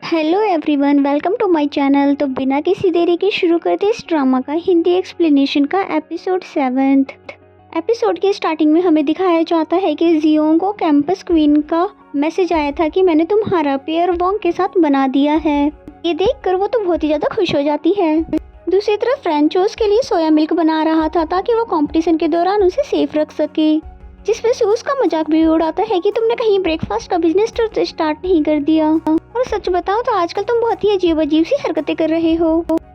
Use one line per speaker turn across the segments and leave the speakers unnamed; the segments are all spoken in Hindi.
Hello everyone, welcome to my channel. तो बिना किसी देरी के शुरू करते इस ड्रामा का हिंदी एक्सप्लेनेशन का एपिसोड 7। एपिसोड के स्टार्टिंग में हमें दिखाया जाता है कि जियोंग को कैंपस क्वीन का मैसेज आया था कि मैंने तुम्हारा पेयर वोंग के साथ बना दिया है। ये देखकर वो तो बहुत ही ज़्यादा खुश हो जाती है। दूसरी तरफ फ्रेंचो उसके लिए सोया मिल्क बना रहा था ताकि वो कंपटीशन के दौरान उसे सेफ रख सके, जिसपे से उसका मजाक भी उड़ाता है कि तुमने कहीं ब्रेकफास्ट का बिजनेस स्टार्ट नहीं कर दिया। और सच बताओ तो आजकल तुम बहुत ही अजीब अजीब सी हरकतें कर रहे हो,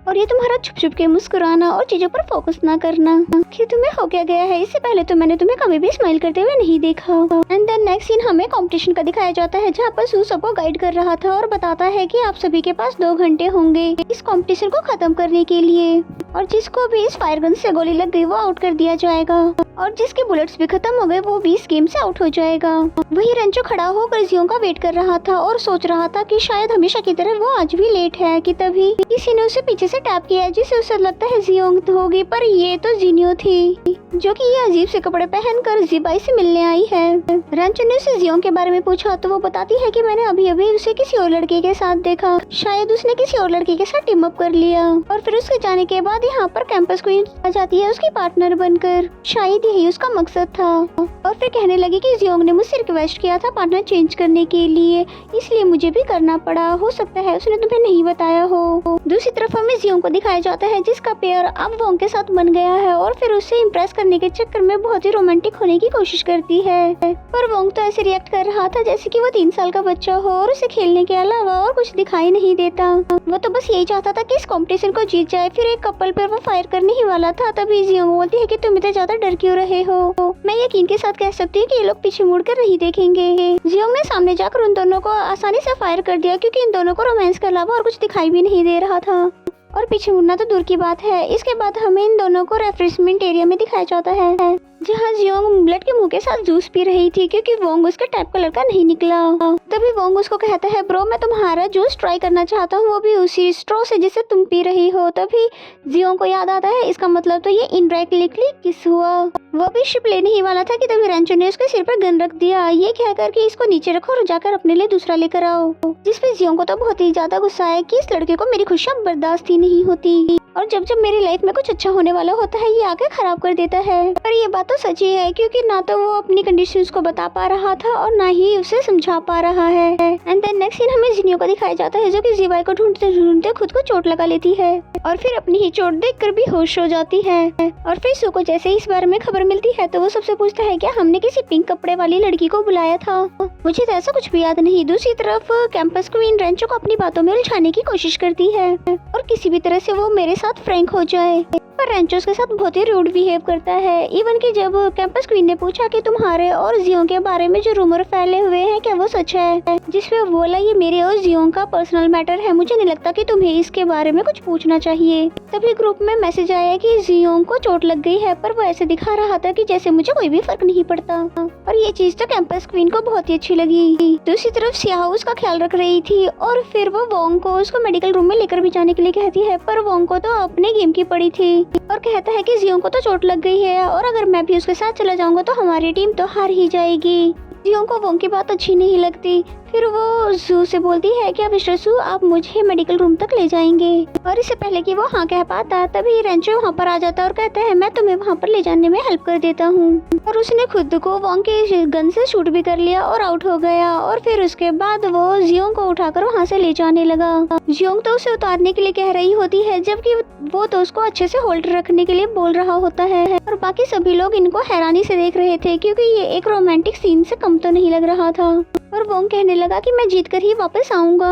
और ये तुम्हारा छुप छुप के मुस्कुराना और चीजों पर फोकस ना करना कि तुम्हें हो क्या गया है। इससे पहले तो मैंने तुम्हें कभी भी स्माइल करते हुए नहीं देखा। एंड देन नेक्स्ट सीन हमें कंपटीशन का दिखाया जाता है, जहाँ पर सू सबको गाइड कर रहा था और बताता है कि आप सभी के पास 2 घंटे होंगे इस कंपटीशन को खत्म करने के लिए, और जिसको भी इस फायर गन से गोली लग गई वो आउट कर दिया जाएगा, और जिसके बुलेट्स भी खत्म हो गए वो भी इस गेम से आउट हो जाएगा। वही रेंचो खड़ा होकर जियोंग का वेट कर रहा था और सोच रहा था कि शायद हमेशा की तरह वो आज भी लेट है कि तभी किसी ने उसे पीछे से टैप किया, जिससे उसे लगता है जियोंग होगी, पर ये तो जिन्यो थी जो कि ये अजीब से कपड़े पहनकर जिबाई से मिलने आई है। रेंचो ने उसे जियोंग के बारे में पूछा तो वो बताती है कि मैंने अभी अभी उसे किसी और लड़के के साथ देखा, शायद उसने किसी और लड़के के साथ टीम अप कर लिया, और फिर उसके जाने के बाद यहाँ पर कैंपस क्वीन आ जाती है उसकी पार्टनर बनकर। शायद यही उसका मकसद था, और फिर कहने लगी कि जियोंग ने मुझसे रिक्वेस्ट किया था पार्टनर चेंज करने के लिए, इसलिए मुझे भी करना पड़ा, हो सकता है उसने तुम्हें नहीं बताया हो। दूसरी तरफ हमें जियोंग को दिखाया जाता है जिसका पेयर अब वोंग के साथ बन गया है, और फिर उसे इम्प्रेस करने के चक्कर में बहुत ही रोमांटिक होने की कोशिश करती है, पर वोंग तो ऐसे रिएक्ट कर रहा था जैसे कि वो 3 साल का बच्चा हो और उसे खेलने के अलावा और कुछ दिखाई नहीं देता। वो तो बस यही चाहता था कि इस कंपटीशन को जीत जाए। फिर एक कपल पर वो फायर करने ही वाला था, तभी जियोंग बोलती है कि तुम इतने ज्यादा डर क्यों रहे हो। मैं यकीन के साथ कह सकती हूँ कि ये लोग पीछे मुड़कर नहीं देखेंगे। जियोंग ने सामने जाकर उन दोनों को आसानी से फायर कर दिया, क्योंकि इन दोनों को रोमांस के अलावा और कुछ दिखाई भी नहीं दे रहा था, और पीछे मुड़ना तो दूर की बात है। इसके बाद हमें इन दोनों को रेफ्रेशमेंट एरिया में दिखाया जाता है, जहाँ जियोंग ब्लड के मुंह के साथ जूस पी रही थी, क्योंकि वोंग उसके टाइप का लड़का नहीं निकला। तभी वोंग उसको कहता है, ब्रो मैं तुम्हारा जूस ट्राई करना चाहता हूँ, वो भी उसी स्ट्रॉ से जिसे तुम पी रही हो। तभी जियोंग को याद आता है इसका मतलब तो ये इनडायरेक्टली किस हुआ। वो भी शिप लेने ही वाला था कि तभी रेंचो ने उसके सिर पर गन रख दिया, ये कहकर कि इसको नीचे रखो और जाकर अपने लिए दूसरा लेकर आओ। जिसपे जियोंग को तो बहुत ही ज्यादा गुस्सा है कि इस लड़के को मेरी खुशियाँ बर्दाश्त ही नहीं होती, और जब जब मेरी लाइफ में कुछ अच्छा होने वाला होता है ये आके खराब कर देता है। पर ये बात तो सच ही है, क्योंकि ना तो वो अपनी कंडीशंस को बता पा रहा था और ना ही उसे समझा पा रहा है। एंड देन नेक्स्ट सीन हमें जिनियो को दिखाया जाता है, जो कि जिबाई को ढूंढते ढूंढते खुद को चोट लगा लेती है, और फिर अपनी ही चोट देखकर भी होश हो जाती है। और फिर सू को जैसे ही इस बारे में खबर मिलती है तो वो सबसे पूछता है क्या हमने किसी पिंक कपड़े वाली लड़की को बुलाया था। मुझे तो ऐसा कुछ भी याद नहीं। दूसरी तरफ कैंपस क्वीन रेंचो को अपनी बातों में उलझाने की कोशिश करती है, और किसी भी तरह से वो मेरे साथ फ्रैंक हो जाए, पर रेंचो उसके साथ बहुत ही रूड बिहेव करता है। इवन कि जब कैंपस क्वीन ने पूछा कि तुम्हारे और जियोंग के बारे में जो रूमर फैले हुए हैं क्या वो सच है, जिसपे वो बोला ये मेरे और जियोंग का पर्सनल मैटर है, मुझे नहीं लगता कि तुम्हें इसके बारे में कुछ पूछना चाहिए। तभी ग्रुप में मैसेज आया कि जियोंग को चोट लग गई है, पर वो ऐसे दिखा रहा था कि जैसे मुझे कोई भी फर्क नहीं पड़ता, और ये चीज तो कैंपस क्वीन को बहुत ही अच्छी लगी। दूसरी तरफ सियाह उसका ख्याल रख रही थी, और फिर वो वोंग को उसको मेडिकल रूम में लेकर भी जाने के लिए कहती है, पर वोंग को तो अपने गेम की पड़ी थी, और कहता है कि जियोंग को तो चोट लग गई है, और अगर मैं भी उसके साथ चला जाऊंगा तो हमारी टीम तो हार ही जाएगी। जियोंग को वोंग की बात अच्छी नहीं लगती। फिर वो जू से बोलती है कि अब मिस्टर सू आप मुझे मेडिकल रूम तक ले जाएंगे, और इससे पहले कि वो हाँ कह पाता तभी रेंचो वहाँ पर आ जाता है और कहता है मैं तुम्हें वहाँ पर ले जाने में हेल्प कर देता हूँ, और उसने खुद को वोंग के गन से शूट भी कर लिया और आउट हो गया। और फिर उसके बाद वो जियोंग को उठाकर वहाँ से ले जाने लगा। जियोंग तो उसे उतारने के लिए कह रही होती है, जबकि वो तो उसको अच्छे से होल्ड रखने के लिए बोल रहा होता है, और बाकी सभी लोग इनको हैरानी से देख रहे थे, क्योंकि ये एक रोमांटिक सीन से कम तो नहीं लग रहा था। और वोंग कहने लगा कि मैं जीत कर ही वापस आऊंगा।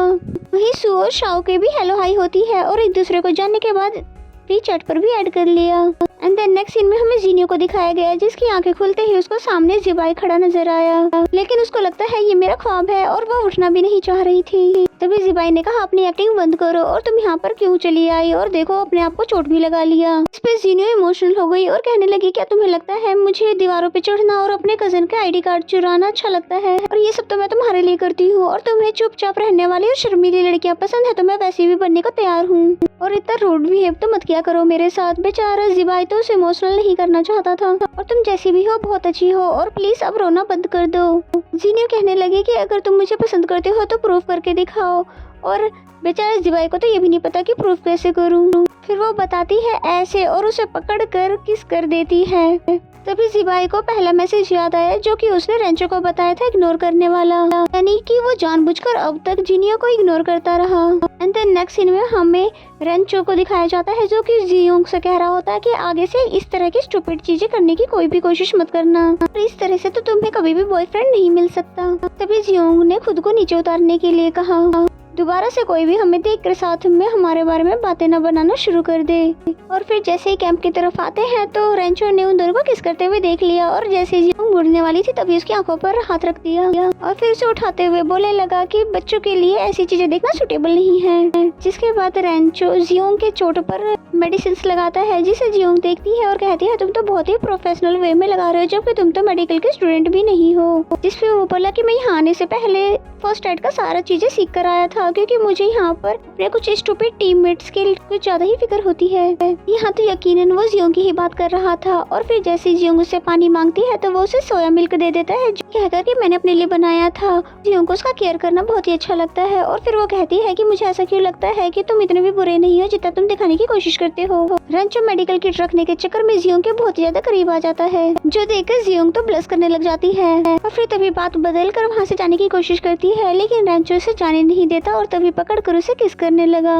वहीं सू और शाओ के भी हेलो हाई होती है, और एक दूसरे को जानने के बाद फ्री चैट पर भी ऐड कर लिया। एंड देन नेक्स्ट सीन में हमें जिनियो को दिखाया गया, जिसकी आंखें खुलते ही उसको सामने जिबाई खड़ा नजर आया, लेकिन उसको लगता है ये मेरा ख्वाब है, और वो उठना भी नहीं चाह रही थी। तभी जिबाई ने कहा अपनी एक्टिंग बंद करो, और तुम यहाँ पर क्यों चली आई, और देखो अपने आप को चोट भी लगा लिया। इस पे जिनियो इमोशनल हो गई और कहने लगी क्या तुम्हें लगता है मुझे दीवारों पे चढ़ना और अपने कजन का ID कार्ड चुराना अच्छा लगता है, और ये सब तो मैं तुम्हारे लिए करती हूँ, और तुम्हें चुपचाप रहने वाली और शर्मीली लड़कियाँ पसंद है तो मैं वैसी भी बनने को तैयार हूँ, और इतना रूड बिहेव तो मत किया करो मेरे साथ। बेचारा जिबाई तो उसे इमोशनल नहीं करना चाहता था, और तुम जैसी भी हो बहुत अच्छी हो, और प्लीज अब रोना बंद कर दो। जिनियो कहने लगे कि अगर तुम मुझे पसंद करते हो तो प्रूव करके दिखाओ, और बेचारे जिबाई को तो ये भी नहीं पता कि प्रूफ कैसे करूँ। फिर वो बताती है ऐसे और उसे पकड़ कर किस कर देती है। तभी जिबाई को पहला मैसेज याद आया जो कि उसने रेंचो को बताया था इग्नोर करने वाला, यानी कि वो जानबूझकर अब तक जिनियो को इग्नोर करता रहा। एंड देन नेक्स्ट सीन में हमें रेंचो को दिखाया जाता है जो कि जियोंग से कह रहा होता है कि आगे से इस तरह की स्टूपिड चीजें करने की कोई भी कोशिश मत करना, इस तरह से तो तुम्हें कभी भी बॉयफ्रेंड नहीं मिल सकता। तभी जियोंग ने खुद को नीचे उतारने के लिए कहा दोबारा से कोई भी हमें देखकर साथ में हमारे बारे में बातें न बनाना शुरू कर दे। और फिर जैसे ही कैंप की तरफ आते हैं तो रेंचो ने उन दोनों को किस करते हुए देख लिया और जैसे ही जियोंग मुड़ने वाली थी तभी उसकी आंखों पर हाथ रख दिया और फिर उसे उठाते हुए बोलने लगा कि बच्चों के लिए ऐसी चीजें देखना सुटेबल नहीं है। जिसके बाद रेंचो जियोंग के चोट पर मेडिसिन लगाता है जिसे जियोंग देखती है और कहती है तुम तो बहुत ही प्रोफेशनल वे में लगा रहे हो जबकि तुम तो मेडिकल के स्टूडेंट भी नहीं हो। जिसपे वो बोला कि मैं यहाँ आने से पहले फर्स्ट एड का सारा चीजें सीख कर आया था क्योंकि मुझे यहाँ पर अपने कुछ स्टूपिड टीममेट्स के कुछ ज्यादा ही फिक्र होती है। यहाँ तो यकीनन वो जियोंग की ही बात कर रहा था और फिर जैसे जियोंग उससे पानी मांगती है तो वो उसे सोया मिल्क दे देता है जो कहकर कि मैंने अपने लिए बनाया था। जियोंग को उसका केयर करना बहुत ही अच्छा लगता है और फिर वो कहती है कि मुझे ऐसा क्यों लगता है कि तुम इतने भी बुरे नहीं हो जितना तुम दिखाने की कोशिश करते हो। रेंचो मेडिकल किट रखने के चक्कर में जियोंग के बहुत ज्यादा करीब आ जाता है जो देखकर जियोंग तो ब्लश करने लग जाती है और फिर तभी बात बदल कर वहाँ से जाने की कोशिश करती है लेकिन रेंचो उसे जाने नहीं देता और तभी पकड़ कर उसे किस करने लगा।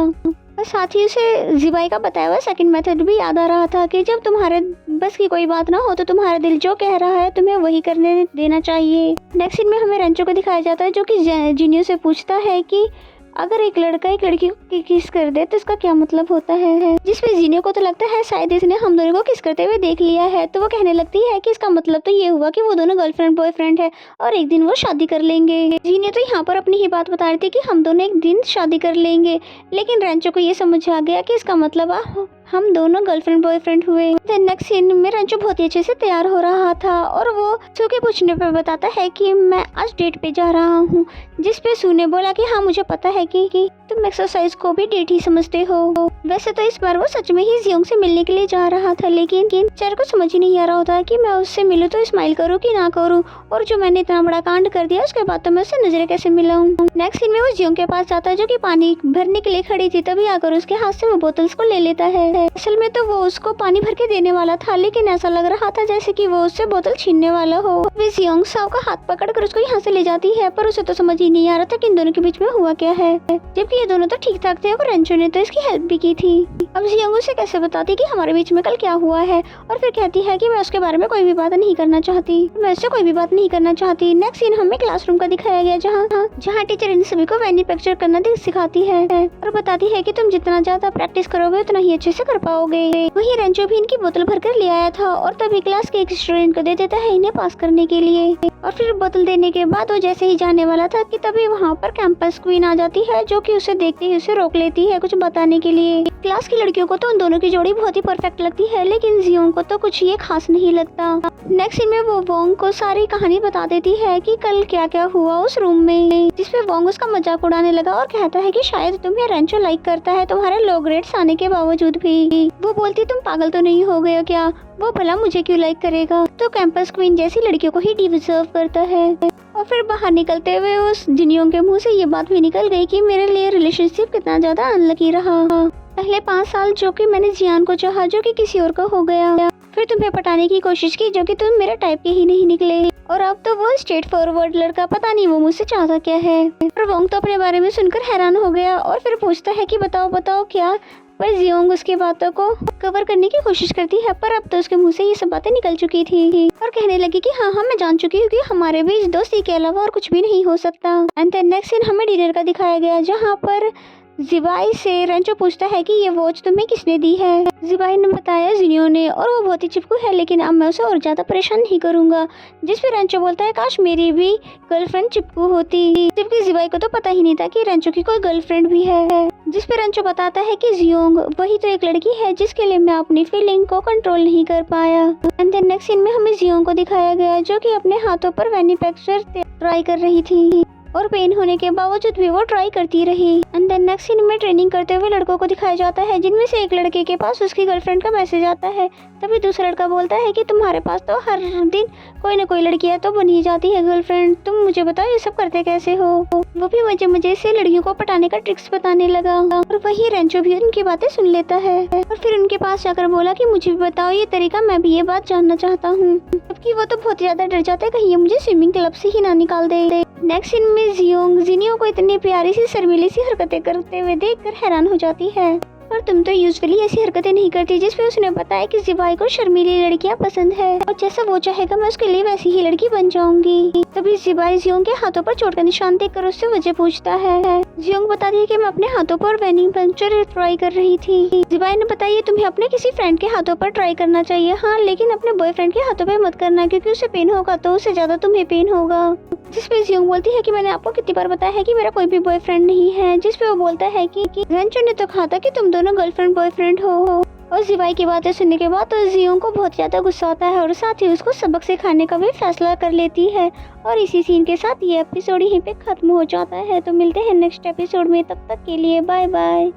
और साथ ही उसे जिबाई का बताया हुआ सेकंड मेथड भी याद आ रहा था कि जब तुम्हारे बस की कोई बात ना हो तो तुम्हारा दिल जो कह रहा है तुम्हें वही करने देना चाहिए। नेक्स्ट सीन में हमें रेंचो को दिखाया जाता है जो कि जिनियो से पूछता है कि अगर एक लड़का एक लड़की को किस कर दे तो इसका क्या मतलब होता है। जिसमें जिनियो को तो लगता है शायद इसने हम दोनों को किस करते हुए देख लिया है तो वो कहने लगती है कि इसका मतलब तो ये हुआ कि वो दोनों गर्लफ्रेंड बॉयफ्रेंड है और एक दिन वो शादी कर लेंगे। जिनियो तो यहाँ पर अपनी ही बात बता रही थी कि हम दोनों एक दिन शादी कर लेंगे लेकिन रेंचो को ये समझ आ गया कि इसका मतलब हम दोनों गर्लफ्रेंड बॉयफ्रेंड हुए। नेक्स्ट सीन में रेंचो बहुत ही अच्छे से तैयार हो रहा था और वो सू के पूछने पर बताता है कि मैं आज डेट पे जा रहा हूँ। जिसपे सू ने बोला कि हाँ मुझे पता है कि तुम एक्सरसाइज को भी डेट ही समझते हो। वैसे तो इस बार वो सच में ही जियोंग से मिलने के लिए जा रहा था लेकिन चेहरे को समझ ही नहीं आ रहा होता कि मैं उससे मिलूं तो स्माइल करूं कि ना करूं और जो मैंने इतना बड़ा कांड कर दिया उसके बाद तो मैं उससे नजरें कैसे मिलाऊं। नेक्स्ट सीन में वो जियोंग के पास जाता है जो कि पानी भरने के लिए खड़ी थी तभी आकर उसके हाथ से वो बोतल्स को ले लेता है। असल में तो वो उसको पानी भर के देने वाला था लेकिन ऐसा लग रहा था जैसे कि वो उससे बोतल छीनने वाला हो। वे जियोंग साओ का हाथ पकड़कर उसको यहाँ से ले जाती है पर उसे तो समझ ही नहीं आ रहा था कि इन दोनों के बीच में हुआ क्या है जबकि ये दोनों तो ठीक ठाक थे और रेंचो ने तो इसकी हेल्प भी की थी। अब जियोंग उसे कैसे बताती कि हमारे बीच में कल क्या हुआ है और फिर कहती है कि मैं उसके बारे में कोई भी बात नहीं करना चाहती, मैं उससे कोई भी बात नहीं करना चाहती। नेक्स्ट सीन हमें क्लासरूम का दिखाया गया जहाँ टीचर इन सभी को मैन्युफैक्चर करना सिखाती है और बताती है कि तुम जितना ज्यादा प्रैक्टिस करोगे उतना ही अच्छे से कर पाओगे। वही रेंचो भी इनकी बोतल भर कर ले आया था और तभी क्लास के एक स्टूडेंट को दे देता है इन्हें पास करने के लिए और फिर बोतल देने के बाद वो जैसे ही जाने वाला था कि तभी वहाँ पर कैंपस क्वीन आ जाती है जो कि उसे देखते ही उसे रोक लेती है कुछ बताने के लिए। क्लास की लड़कियों को तो उन दोनों की जोड़ी बहुत ही परफेक्ट लगती है लेकिन जियोंग को तो कुछ ये खास नहीं लगता। नेक्स्ट सीन में वो वोंग को सारी कहानी बता देती है कि कल क्या क्या हुआ उस रूम में जिसपे वोंग उसका मजाक उड़ाने लगा और कहता है कि शायद तुम्हें रेंचो लाइक करता है तुम्हारे लो ग्रेड्स आने के बावजूद भी। वो बोलती तुम पागल तो नहीं हो गए हो क्या, वो भला मुझे क्यों लाइक करेगा। तो कैंपस क्वीन जैसी लड़कियों को ही डिजर्व करता है। और फिर बाहर निकलते हुए उस जिनियोंग के मुंह से ये बात भी निकल गई कि मेरे लिए रिलेशनशिप कितना ज्यादा अनलकी रहा। पहले 5 साल जो कि मैंने जियान को चाहा जो कि किसी और का हो गया, फिर तुम्हें पटाने की कोशिश की जो कि तुम मेरे टाइप के ही नहीं निकले और अब तो वो स्ट्रेट फॉरवर्ड लड़का पता नहीं वो मुझसे चाहता क्या है। और वोंग तो अपने बारे में सुनकर हैरान हो गया और फिर पूछता है कि बताओ क्या। पर जियोंग उसकी बातों को कवर करने की कोशिश करती है पर अब तो उसके मुंह से ये सब बातें निकल चुकी थी और कहने लगी कि हाँ मैं जान चुकी हूँ कि हमारे बीच दोस्ती के अलावा और कुछ भी नहीं हो सकता। एंड देन नेक्स्ट सीन हमें डिनर का दिखाया गया जहाँ पर जिबाई से रेंचो पूछता है कि ये वॉच तुम्हें किसने दी है। जिबाई ने बताया जिनियो ने और वो बहुत ही चिपकू है लेकिन अब मैं उसे और ज्यादा परेशान नहीं करूंगा। जिस पे रेंचो बोलता है काश मेरी भी गर्लफ्रेंड चिपकू होती, जबकि जिबाई को तो पता ही नहीं था कि रेंचो की कोई गर्लफ्रेंड भी है। जिस पे रेंचो बताता है कि जियोंग वही तो एक लड़की है जिसके लिए मैं अपनी फीलिंग को कंट्रोल नहीं कर पाया। एंड देन नेक्स्ट सीन में हमें जियोंग को दिखाया गया जो कि अपने हाथों पर मैन्युफैक्चर ट्राई कर रही थी। और पेन होने के बावजूद भी वो ट्राई करती रही। एंड देन नेक्स्ट सीन में ट्रेनिंग करते हुए लड़कों को दिखाया जाता है, जिनमें से एक लड़के के पास उसकी गर्लफ्रेंड का मैसेज आता है। तभी दूसरा लड़का बोलता है कि तुम्हारे पास तो हर दिन कोई ना कोई लड़कियां तो बन ही जाती है गर्लफ्रेंड, तुम मुझे बताओ ये सब करते कैसे हो। वो भी मजे से लड़कियों को पटाने का ट्रिक्स बताने लगा और वही रेंचो भी उनकी बातें सुन लेता है और फिर उनके पास जाकर बोला कि मुझे भी बताओ ये तरीका, मैं भी ये बात जानना चाहता हूँ। जबकि वो तो बहुत ज्यादा डर जाता है कहीं ये मुझे स्विमिंग क्लब से ही ना निकाल दे। नेक्स्ट सीन में जिनियो को इतनी प्यारी सी शर्मीली सी हरकतें करते हुए देखकर हैरान हो जाती है। और तुम तो यूजुअली ऐसी हरकतें नहीं करती, जिसपे उसने बताया कि जिबाई को शर्मीली लड़कियां पसंद है और जैसा वो चाहेगा मैं उसके लिए वैसी ही लड़की बन जाऊंगी। तभी जिबाई जियोंग के हाथों पर चोट का निशान देखकर उससे वजह पूछता है। जियोंग बताती है कि मैं अपने हाथों पर वेनिंग पंक्चर ट्राई कर रही थी। जिबाई ने बताया तुम्हें अपने किसी फ्रेंड के हाथों पर ट्राई करना चाहिए, हाँ लेकिन अपने बॉयफ्रेंड के हाथों पर मत करना, क्योंकि उसे पेन होगा तो उससे ज्यादा तुम्हें पेन होगा। जिसपे जियोंग बोलती है कि मैंने आपको कितनी बार बताया है कि मेरा कोई भी बॉयफ्रेंड नहीं है। जिसपे वो बोलता है कि रेंचो ने तो कहा था कि तुम दोनों गर्लफ्रेंड बॉयफ्रेंड हो। और जिबाई की बातें सुनने के बाद तो जियोंग को बहुत ज्यादा गुस्सा आता है और साथ ही उसको सबक सिखाने का भी फैसला कर लेती है। और इसी सीन के साथ ये एपिसोड यहीं पे खत्म हो जाता है। तो मिलते हैं नेक्स्ट एपिसोड में, तब तक के लिए बाय बाय।